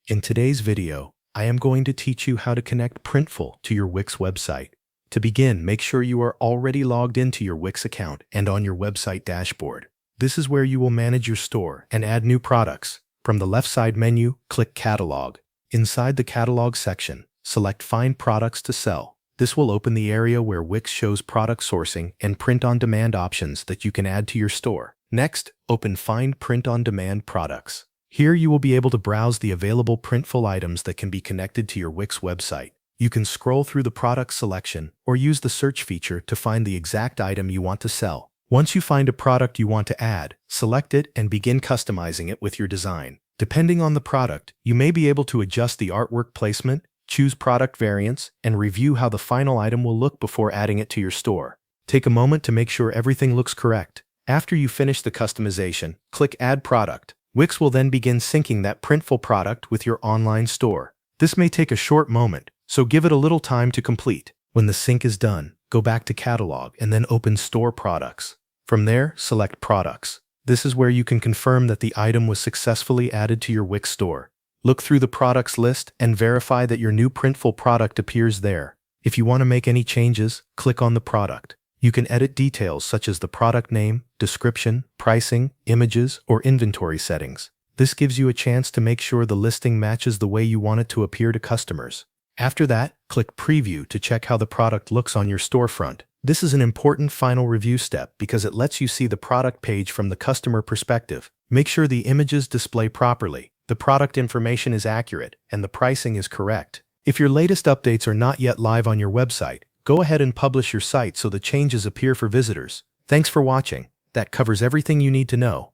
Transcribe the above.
In today's video, I am going to teach you how to connect Printful to your Wix website. To begin, make sure you are already logged into your Wix account and on your website dashboard. This is where you will manage your store and add new products. From the left side menu, click Catalog. Inside the Catalog section, select Find Products to Sell. This will open the area where Wix shows product sourcing and print-on-demand options that you can add to your store. Next, open Find Print-on-Demand Products. Here you will be able to browse the available Printful items that can be connected to your Wix website. You can scroll through the product selection or use the search feature to find the exact item you want to sell. Once you find a product you want to add, select it and begin customizing it with your design. Depending on the product, you may be able to adjust the artwork placement, choose product variants, and review how the final item will look before adding it to your store. Take a moment to make sure everything looks correct. After you finish the customization, click Add Product. Wix will then begin syncing that Printful product with your online store. This may take a short moment, so give it a little time to complete. When the sync is done, go back to Catalog and then open Store Products. From there, select Products. This is where you can confirm that the item was successfully added to your Wix store. Look through the products list and verify that your new Printful product appears there. If you want to make any changes, click on the product. You can edit details such as the product name, description, pricing, images, or inventory settings. This gives you a chance to make sure the listing matches the way you want it to appear to customers. After that, click Preview to check how the product looks on your storefront. This is an important final review step because it lets you see the product page from the customer perspective. Make sure the images display properly, the product information is accurate, and the pricing is correct. If your latest updates are not yet live on your website, go ahead and publish your site so the changes appear for visitors. Thanks for watching. That covers everything you need to know.